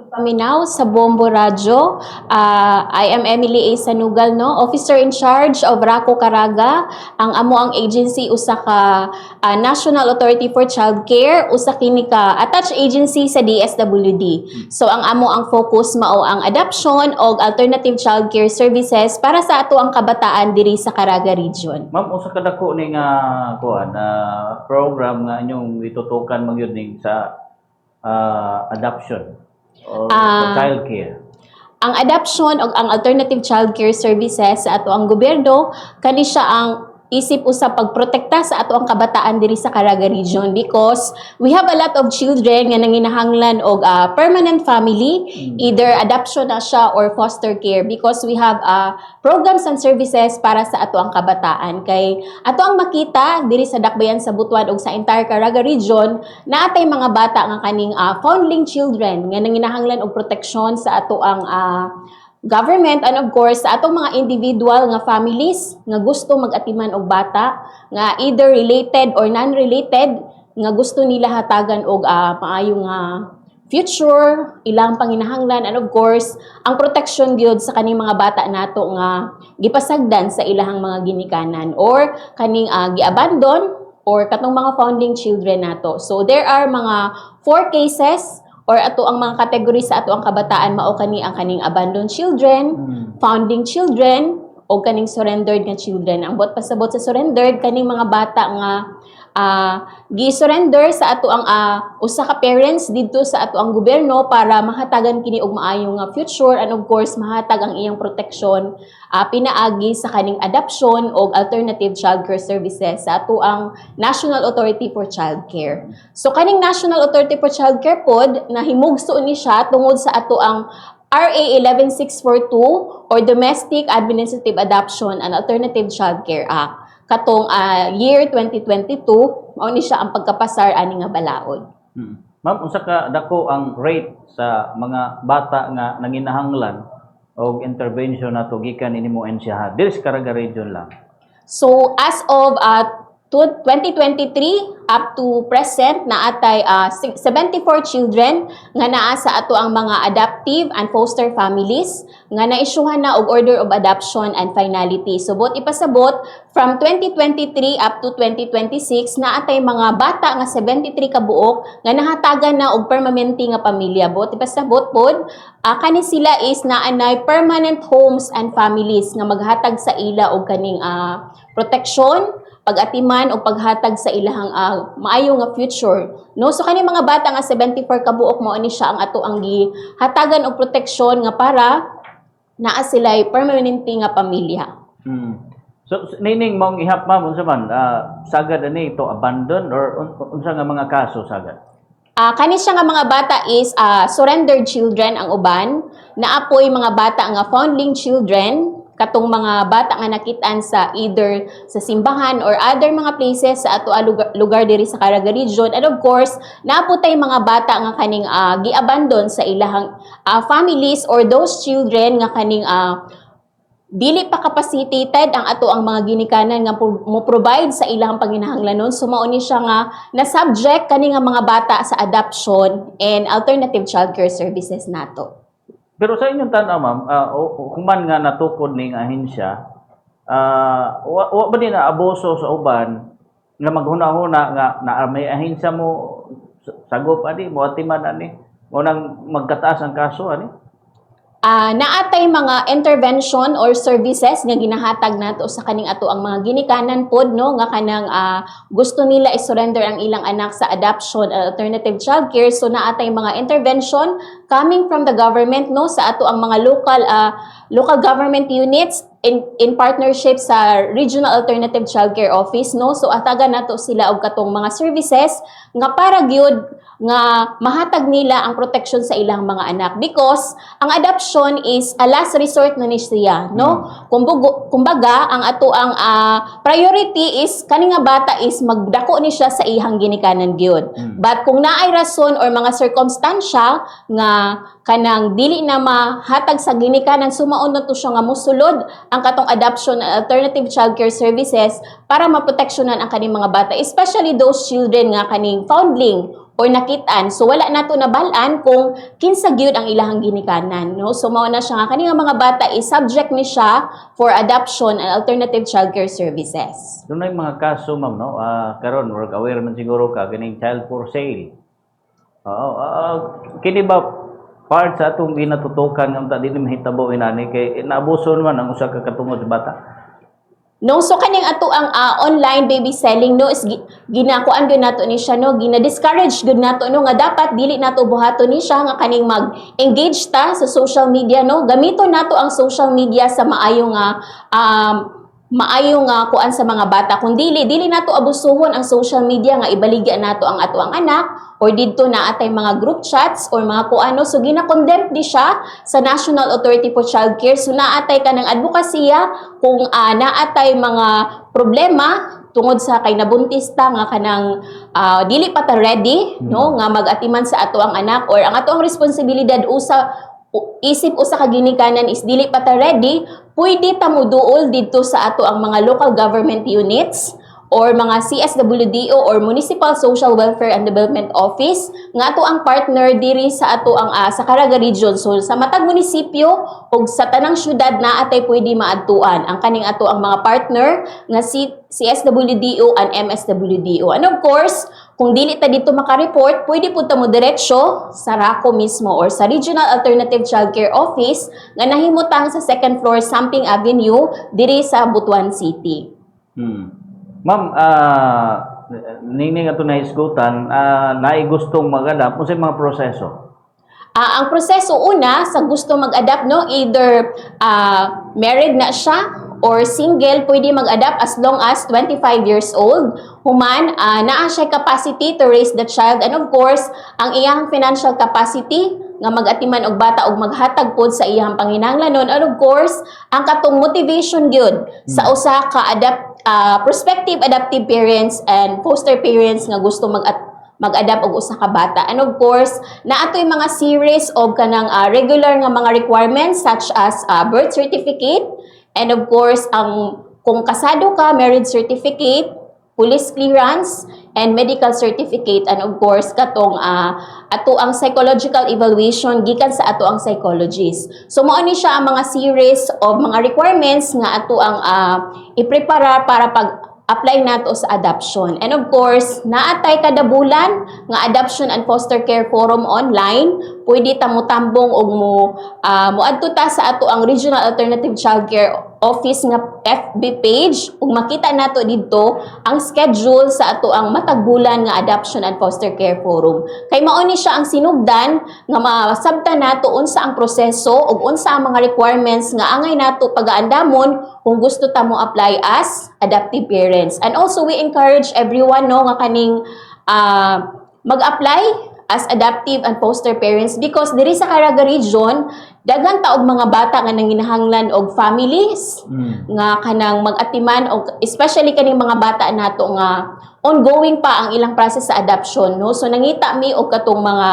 paminaw sa Bombo Radyo. I am Emily A. Sanugal, no? Officer in charge of RACO Caraga. Ang amo ang agency usa ka National Authority for Child Care, usa kini ka attached agency sa DSWD. So ang amo ang focus mao ang adoption o alternative child care services para sa ato ang kabataan diri sa Caraga region. Ma'am, usa ka dako ning program nga inyong itutukan magyud ning sa adoption or child care. Ang adoption o ang alternative child care services sa ato ang gobyerno kani siya ang isip usa pagprotekta sa ato ang kabataan diri sa Caraga region because we have a lot of children nga nanginahanglan og permanent family, either adoption na siya or foster care because we have programs and services para sa ato ang kabataan. Kay ato ang makita diri sa Dakbayan sa Butuan ug sa entire Caraga region na atay mga bata nga kaning foundling children nga nanginahanglan og proteksyon sa ato ang government and of course sa atong mga individual nga families nga gusto mag-atiman og bata nga either related or non-related nga gusto nila hatagan og maayong future ilang panginahanglan and of course ang protection gyud sa kaning mga bata nato nga gipasagdan sa ilahang mga ginikanan or kaning giabandon or katong mga founding children nato. So there are mga 4 cases or ato ang mga kategory sa ato ang kabataan mao kani ang kaning abandoned children, founding children o kaning surrendered nga children. Ang buot pasabot sa surrendered kaning mga bata nga gi-surrender sa ato ang usa ka parents didto sa ato ang gobyerno para mahatagan kini og maayong future and of course mahatag ang iyang proteksyon pinaagi sa kaning adoption o alternative child care services sa ato ang National Authority for Child Care. So kaning National Authority for Child Care pod nahimugso ni siya tungod sa ato ang RA 11642 or Domestic Administrative Adoption and Alternative Child Care Act. Katong year 2022, mao ni siya ang pagkapasar ani nga balaod. Ma'am, unsa ka dako ang rate sa mga bata nga nanginahanglan og intervention nato gikan inimo NCH diri sa Caraga region lang? So as of 2023 up to present na atay 74 children nga naa sa ato ang mga adoptive and foster families nga naisyuhan na og order of adoption and finality. So bot ipasabot from 2023 up to 2026 na atay mga bata nga 73 ka buok nga nahatagan na og permanente nga pamilya. Bot ipasabot pod kani sila is naanay permanent homes and families nga maghatag sa ila og kaning protection, pag-atiman o paghatag sa ilahang maayo nga future. No, so kani mga bata nga 74 ka buok mao ni siya ang ato ang gihatagan og proteksyon nga para naa sila permanente nga pamilya. So nining mong ihap ma'am unsa man sagad ani to abandon or unsa nga mga kaso sagad? Kani siya nga mga bata is surrendered children ang uban, naapoy mga bata nga foundling children, katong mga bata nga nakitaan sa either sa simbahan or other mga places sa ato lugar diri sa Caraga region. And of course, naaputay mga bata nga kaning giabandon sa ilahang families or those children nga kaning dili pa capacitated ang ato ang mga ginikanan nga mo provide sa ilang panginahanglanon. So mao ni siya nga na subject kani nga mga bata sa adoption and alternative child care services nato. Pero sa inyong tanaw ma'am, human nga natukod ning ahensya, wa ba din na abuso sa uban nga maghuna-huna nga na may ahensya mo sagop ani mo atiman ani mo nang magkataas ang kaso ani? Naatay mga intervention or services nga ginahatag nato sa kaning ato ang mga ginikanan pod no nga kanang gusto nila i-surrender ang ilang anak sa adoption alternative child care. So naatay mga intervention coming from the government no sa ato ang mga local government units in partnership sa Regional Alternative Child Care Office no. So atagan nato sila og katong mga services nga para gyud nga mahatag nila ang protection sa ilang mga anak because ang adoption is a last resort na ni siya no. Kumbaga ang ato ang priority is kani nga bata is magdako ni siya sa ihang ginikanan gyud. But kung naay rason or mga circumstansya nga kanang dili na mahatag sa ginikanan sumaon na to siya nga mosulod ang katong adoption and alternative child care services para maproteksyonan ang kaning mga bata, especially those children nga kaning foundling or nakitaan. So wala nato nabalaan kung kinsa gyud ang ilahang ginikanan, no? So mao na siya nga kani nga mga bata is subject ni siya for adoption and alternative childcare services. Doon na yung mga kaso, ma'am, no? Karon, work aware man siguro ka, ganing child for sale. Oo, kini ba part sa atong ginatutukan nga ta dili mahitabo inani kay naabuso man ang usa ka katungod sa bata? No, so kaning ato ang online baby selling no is ginakuan gyud nato ni siya no, gina-discourage gyud nato no nga dapat dili nato buhaton ni siya nga kaning mag-engage ta sa social media no. Gamiton nato ang social media sa maayo nga kuan sa mga bata. Kung dili nato abusuhon ang social media nga ibaligya nato ang ato ang anak or didto na atay mga group chats or mga kuano. So gina-condemn di siya sa National Authority for Child Care. So naatay ka ng advokasya kung naatay mga problema tungod sa kay nabuntis ta nga kanang dili pa ta ready no nga mag-atiman sa ato ang anak or ang ato ang responsibilidad isip usa ka ginikanan is dili pa ta ready, pwede ta moduol didto sa ato ang mga local government units or mga CSWDO or Municipal Social Welfare and Development Office nga ato ang partner diri sa ato ang sa Caraga Region. So sa matag munisipyo ug sa tanang syudad na atay pwede maadtuan ang kaning ato ang mga partner nga CSWDO and MSWDO. And of course, kung dili ta dito makareport, pwede po ta mo diretsyo sa RACO mismo or sa Regional Alternative Childcare Office nga nahimutang sa 2nd floor Samping Avenue diri sa Butuan City. Ma'am, ningning ato na isgutan, naigustong mag-adapt, kung sa mga proseso? Ang proseso una, sa gusto mag-adapt, no, either married na siya or single, pwede mag-adapt as long as 25 years old. Human, naa siya capacity to raise the child. And of course, ang iyang financial capacity, nga mag-atiman og bata og maghatag pod sa iyang panginahanglanon. And of course, ang katong motivation gyud sa usa ka prospective adoptive parents and foster parents nga gusto mag-adapt og usa ka bata. And of course, naatoy mga series of kanang regular nga mga requirements such as birth certificate and of course kung kasado ka, marriage certificate, police clearance, and medical certificate, and of course katong ato ang psychological evaluation gikan sa ato ang psychologist. So mao ni siya ang mga series of mga requirements nga ato ang iprepara para pag-apply nato sa adoption. And of course, naatay kada bulan nga Adoption and Foster Care Forum online. Pwede ta mo tambong og moadto ta sa ato ang Regional Alternative Child Care Office nga FB page ug makita nato didto ang schedule sa ato ang matag bulan nga Adoption and Foster Care Forum. Kay mao ni siya ang sinugdan nga masabtan nato unsa ang proseso ug unsa ang mga requirements nga angay nato pagaandamon kung gusto ta mo apply as adoptive parents. And also we encourage everyone no nga kaning mag-apply as adoptive and foster parents because diri sa Caraga Region daghan ta og mga bata nga nanginahanglan og families nga kanang mag-atiman og especially kaning mga bata nato nga ongoing pa ang ilang process sa adoption no. So nangita mi og katong mga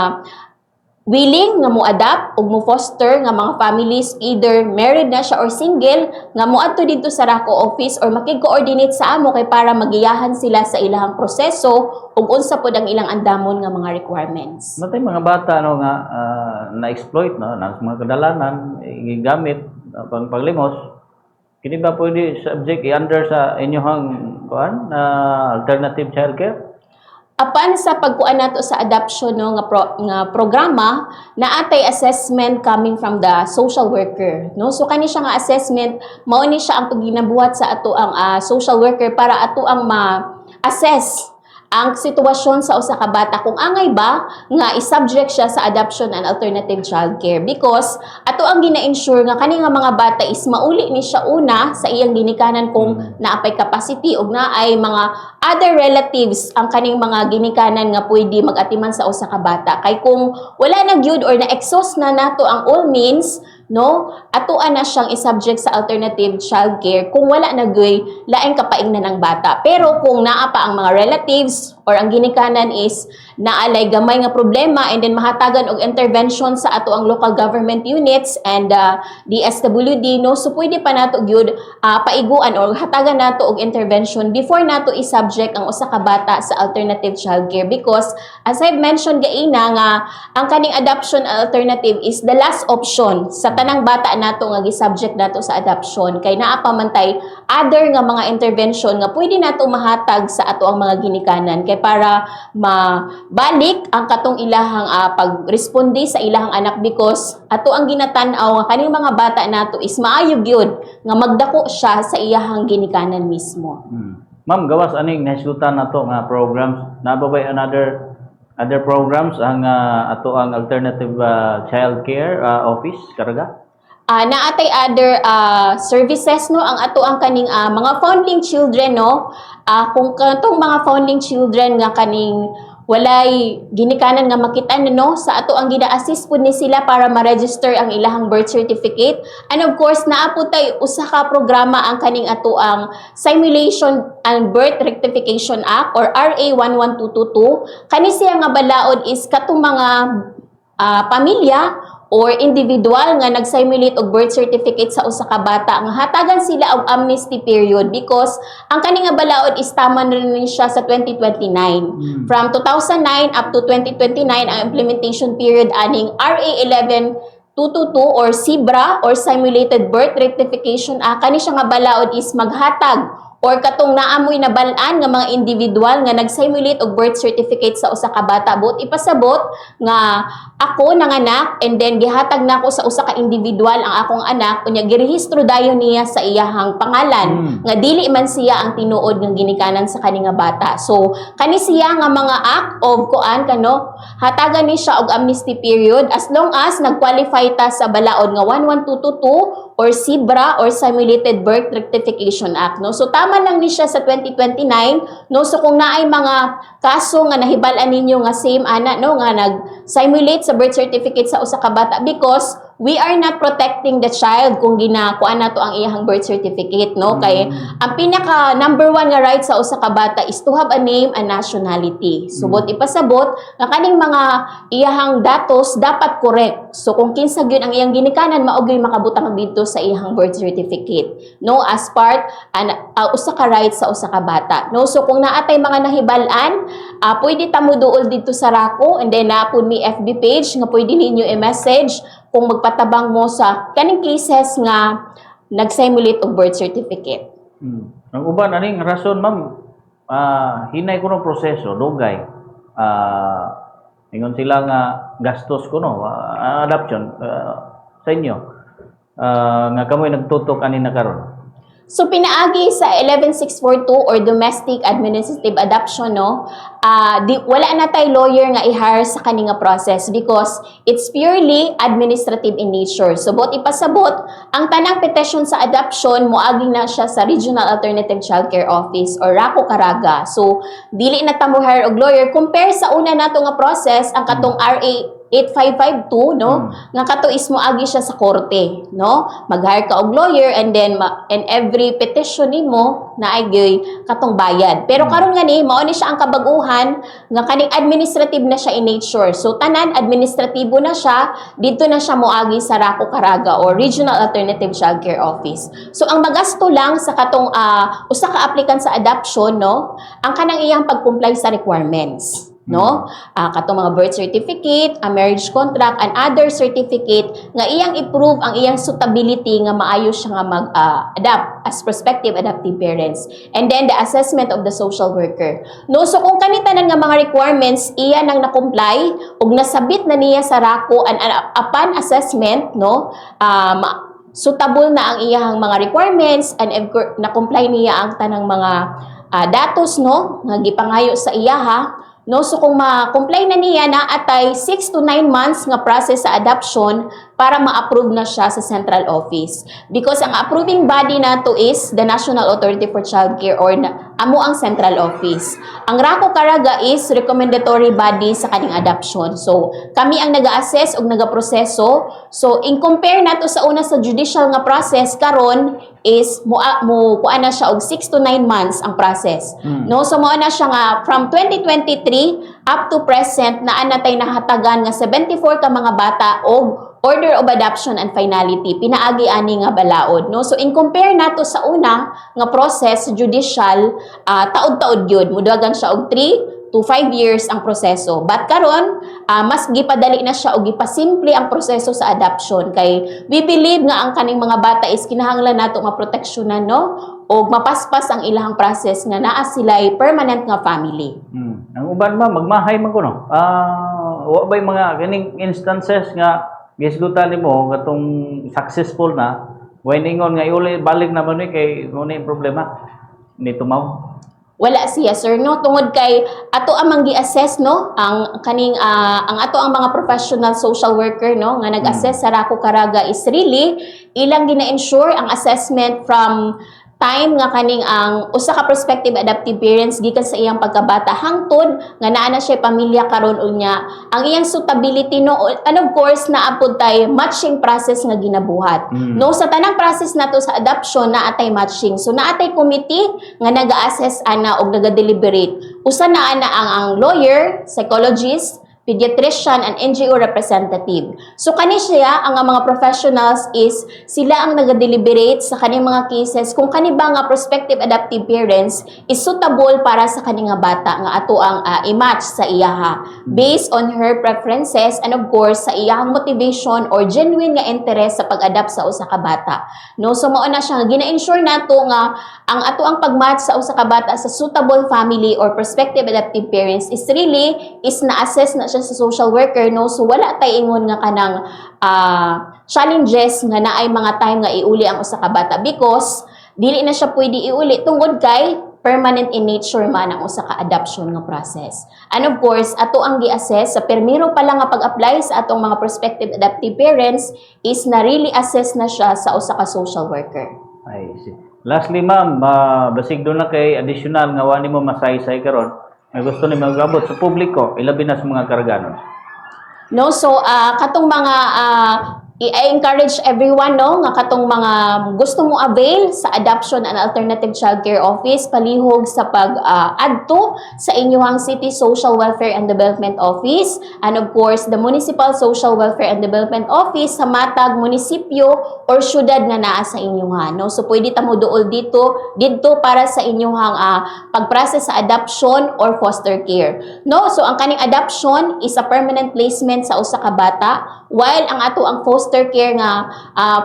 willing nga mo adapt ug mo foster nga mga families either married na siya or single nga moadto didto sa RACO office or makig-coordinate sa amo kay para magiyahan sila sa ilahang proseso ug unsa pod ang ilang andamon nga mga requirements. Matay mga bata no nga na-exploit no na mga kadalanan gigamit pang paglimos. Kini ba pwede subject i-under sa inyong alternative child care? Apan sa pagkuan nato sa adoption no nga programa naatay assessment coming from the social worker no. So kani siya nga assessment mao ni siya ang paginabuhat sa ato ang social worker para ato ang ma-assess ang sitwasyon sa usa ka bata kung angay ba nga i-subject siya sa adoption and alternative child care because ato ang gina-ensure nga kani nga mga bata is mauli ni siya una sa iyang ginikanan kung naapay capacity ug naay mga other relatives ang kaning mga ginikanan nga pwede mag-atiman sa usa ka bata kay kung wala na gyud or na-exhaust na nato ang all means no atuan na siyang i-subject sa alternative child care kung wala na gyud laing kapaing na ng bata. Pero kung naa pa ang mga relatives or ang ginikanan is naalay gamay nga problema and then mahatagan og intervention sa ato ang local government units and DSWD, no, so pwede pa nato gyud paiguan or hatagan nato og intervention before nato i-subject ang usa ka bata sa alternative childcare, because as I've mentioned gaina nga ang kaning adoption alternative is the last option sa tanang bata nato nga gi-subject nato sa adoption, kay naa pa man tay other nga mga intervention nga pwede nato mahatag sa ato ang mga ginikanan kay para mabalik ang katong ilahang pagresponde sa ilahang anak, because ato ang ginatan-aw nga kaning mga bata nato is maayo gyud nga magdako siya sa iyahang ginikanan mismo. Ma'am, gawas aning nahisgutan nato nga programs, nababay other programs ang ato ang alternative child care office karaga? Naatay other services, no, ang ato ang kaning mga founding children, no, kung katong mga founding children nga kaning walay ginikanan nga makitaan, no, sa ato ang gina-assist pud ni sila para ma-register ang ilahang birth certificate, and of course naaputay usa ka programa ang kaning ato ang Simulation and Birth Rectification Act or RA 11222. Kani siya nga balaod is katong mga pamilya or individual nga nag-simulate og birth certificate sa usa ka bata nga hatagan sila og amnesty period, because ang kani nga balaod is tama na rin siya sa 2029. From 2009 up to 2029 ang implementation period aning RA 11222 or SIBRA or Simulated Birth Rectification Act. Kani siya nga balaod is maghatag or katong naamoy na balaan nga mga individual nga nag-simulate og birth certificate sa usa ka bata, buot ipasabot nga ako nanganak and then gihatag nako sa usa ka individual ang akong anak, unya girehistro dayon niya sa iyahang pangalan nga dili man siya ang tinuod nga ginikanan sa kani nga bata. So kani siya nga mga act of kuan kano hatagan ni siya og amnesty period as long as nag-qualify ta sa balaod nga 11222 or SIBRA or Simulated Birth Rectification Act, no. So tama lang ni siya sa 2029, no. So kung naay mga kaso nga nahibal-an ninyo nga same ana, no, nga nag-simulate sa birth certificate sa usa ka bata, because we are not protecting the child kung ginakuan nato ang iyahang birth certificate, no. Kay ang pinaka number one nga right sa usa ka bata is to have a name and nationality. So bot ipasabot nga kaning mga iyahang datos dapat correct. So kung kinsa gyud ang iyang ginikanan mao gyud makabutang dito sa iyahang birth certificate, no, as part usa ka right sa usa ka bata, no. So kung naatay mga nahibal-an, pwede ta mo duol dito sa Rako, and then napud mi FB page nga pwede ninyo i-message kung magpatabang mo sa kaning cases nga nag-simulate og birth certificate. Ang uban aning rason, ma'am, hinay ko ng proseso, dugay. Ingon sila nga gastos ko, no, adoption sa inyo. Nga kamoy nagtutok ani na karon. So pinaagi sa 11642 or domestic administrative adoption, no, wala na tay lawyer nga i-hire sa kaninga process because it's purely administrative in nature. So bot ipasabot ang tanang petition sa adoption moagi na siya sa Regional Alternative Childcare Office or RACO Caraga. So dili na ta mo hire og lawyer compare sa una nato nga process ang katong RA 8552, no, nga kato is moagi siya sa korte, no, mag-hire ka og lawyer and then and every petition nimo na ay katong bayad. Pero karon nga ni mao ni siya ang kabaguhan nga kaning administrative na siya in nature. So tanan administratibo na siya, dito na siya moagi sa RACO Caraga or Regional Alternative Childcare Office. So ang magasto lang sa katong usa ka applicant sa adoption, no, ang kanang iyang pag-comply sa requirements, no, katong mga birth certificate, a marriage contract, and other certificate nga iyang i-prove ang iyang suitability nga maayo siya nga mag-adopt as prospective adoptive parents, and then the assessment of the social worker, no. So kung kanitanan nga mga requirements iya nang na-comply ug nasabit na niya sa RACO and upon assessment, no, suitable na ang iyang mga requirements and na-comply niya ang tanang mga datos, no, nga gipangayo sa iyaha, no. So kung ma-comply na niya na atay 6 to 9 months nga process sa adoption para ma-approve na siya sa central office, because ang approving body nato is the National Authority for Child Care or amo ang central office. Ang Rako Caraga is recommendatory body sa kaning adoption. So, kami ang naga-assess ug naga-proseso. So, in compare nato sa una sa judicial nga process karon is kuan na siya og 6 to 9 months ang process. No, so mao na siya nga from 2023 up to present naa natay nahatagan nga 74 ka mga bata og order of adoption and finality pinaagi ani nga balaod, no. So in compare nato sa una nga process judicial, taod-taod gyud mudagan siya og 3 to 5 years ang proseso. But karon mas gipadali na siya og gipasimple ang proseso sa adoption kay we believe nga ang kaning mga bata is kinahanglan nato maproteksyonan, no, o mapaspas ang ilahang process nga naa sila'y permanent nga family. Ang uban ba magmahay man kuno. Wa bay mga kining instances nga gisgutan nimo katong successful na way ningon nga iuli balik naman ni kay mo ni problema ni tumaw. Wala siya sir, no, tungod kay ato ang gi-assess, no, ang kaning ang ato ang mga professional social worker, no, nga nag-assess sa Rako Caraga is really ilang gina-ensure ang assessment from time nga kaning ang usa ka prospective adoptive parents gikan sa iyang pagkabata hangtod nga naa na siya pamilya karon unya ang iyang suitability, no, and of course naapod tay matching process nga ginabuhat. No, sa tanang process nato sa adoption naatay matching. So naatay committee nga naga-assess ana og naga-deliberate. Usa na ana ang lawyer, psychologist, pediatrician, and NGO representative. So kani siya ang mga professionals is sila ang naga-deliberate sa kaning mga cases kung kani ba nga prospective adoptive parents is suitable para sa kani nga bata nga ato ang i-match sa iyaha based on her preferences and of course sa iyang motivation or genuine nga interest sa pag-adopt sa usa ka bata. No, so mao na siya nga gina-ensure nato nga ang ato ang pag-match sa usa ka bata sa suitable family or prospective adoptive parents is really is na-assess na siya sa social worker, no, so wala tay ingon nga kanang challenges nga naay mga time nga iuli ang usa ka bata because dili na siya pwede iuli tungod kay permanent in nature man ang usa ka adoption nga process. And of course ato ang gi-assess sa permiro pa lang nga pag-apply sa atong mga prospective adoptive parents is na really assess na siya sa usa ka social worker. Ay, see. Lastly ma'am, basig do na kay additional nga wani mo masaysay karon. May gusto ni magabot sa publiko, ilabi na sa mga karaganon. No, so katong mga I encourage everyone, no, nga katong mga gusto mo avail sa Adoption and Alternative Childcare Office palihog sa pag-adto sa inyong City Social Welfare and Development Office and of course the Municipal Social Welfare and Development Office sa matag munisipyo or syudad nga naa sa inyong, no. So pwede ta mo duol dito para sa inyong pag-process sa adoption or foster care, no. So ang kaning adoption is a permanent placement sa usa ka bata while ang ato ang foster care nga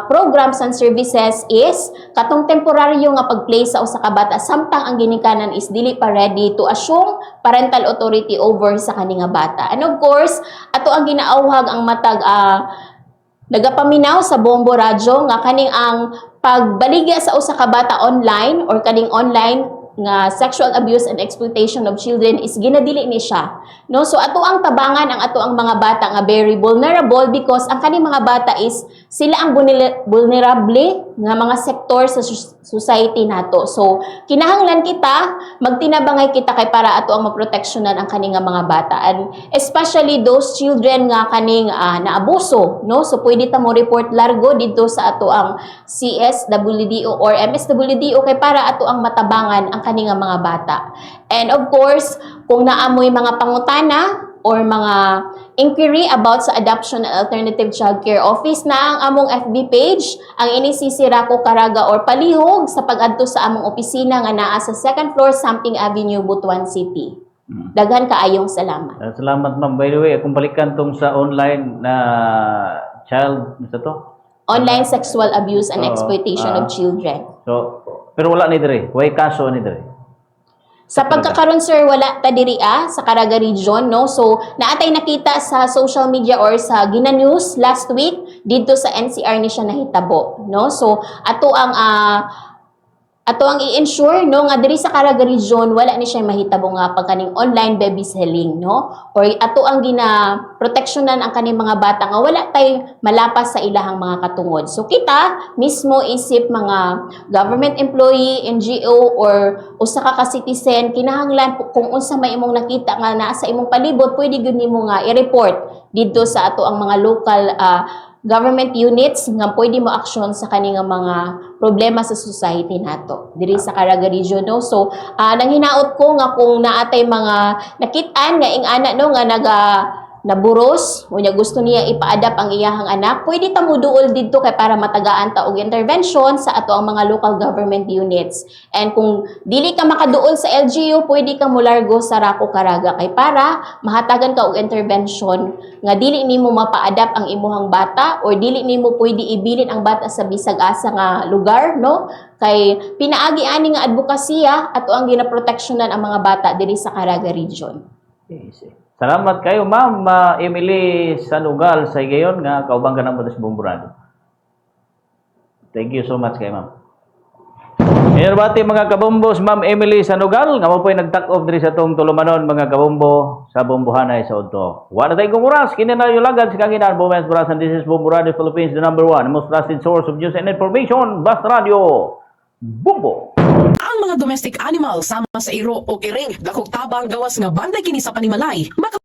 programs and services is katong temporaryo nga pag-place sa usa ka bata samtang ang ginikanan is dili pa ready to assume parental authority over sa kani nga bata. And of course, ato ang ginaawhag ang matag nagapaminaw sa Bombo Radyo nga kaning ang pagbaligya sa usa ka bata online or kaning online nga sexual abuse and exploitation of children is ginadili ni siya, no. So ato ang tabangan ang ato ang mga bata nga very vulnerable because ang kaning mga bata is sila ang vulnerable nga mga sektor sa society nato. So kinahanglan kita magtinabangay kita kay para ato ang maproteksyonan ang kaning nga mga bata and especially those children nga kaning naabuso, no. So pwede ta mo report largo dito sa ato ang CSWDO or MSWDO kay para ato ang matabangan ang kaning nga mga bata. And of course, kung naamoy mga pangutana or mga inquiry about sa Adoption and Alternative Childcare Office na ang among FB page, ang inisisi Rako Caraga or palihog sa pag-adto sa among opisina nga naa sa 2nd floor, Samping Avenue, Butuan City. Daghan kaayong salamat. Salamat ma'am. By the way, akong balikan tong sa online na child, sa to? Online sexual abuse and exploitation of children. So, pero wala ni dire. Way kaso ni dire. Sa pagkakaroon sir, wala ta diri sa Caraga region, no. So naatay nakita sa social media or sa Gina News last week dito sa NCR ni siya nahitabo, no. So ato ato ang i-ensure no nga diri sa Caraga region wala ni siya mahitabo nga pagkaning online baby selling no, or ato ang proteksyonan ang kaning mga bata nga wala tay malapas sa ilahang mga katungod. So kita mismo isip mga government employee, NGO or usa ka citizen kinahanglan kung unsa may imong nakita nga naa sa imong palibot pwede gyud nimo nga i-report didto sa ato ang mga local government units nga pwede mo aksyon sa kaninga mga problema sa society nato diri sa Caraga region no. So nanghinaot ko nga kung naatay mga nakit-an nga ingana no nga naburos o niya gusto niya ipa-adapt ang iyahang anak, pwede ta mo duol didto kay para matagaan ta og intervention sa ato ang mga local government units. And kung dili ka makaduol sa LGU, pwede ka molargo sa Rako Caraga kay para mahatagan ka og intervention nga dili nimo mapa-adapt ang imuhang bata or dili nimo pwede ibilin ang bata sa bisag asa nga lugar no. Kay pinaagi ani nga advokasya ato ang ginaproteksyonan ang mga bata diri sa Caraga region. Easy. Salamat kayo, Ma'am Emily Sanugal sa gayon nga kaubang ka ng Modes Bumburado. Thank you so much kay Ma'am. Irbati mga kabumbos, Ma'am Emily Sanugal, nga mo po'y nagtak-off diri sa tong tulumanon mga kabumbo sa Bumbuhanay sa Udto. Wala tayong kumuras, kininayo lagad sa kanginan, Bumens Brasan, this is Bumburado Philippines, the number one, most trusted source of news and information, Basta Radio, Bumbo. Ang mga domestic animal sama sa iro o iring dakog tabang gawas nga banday kini sa panimalay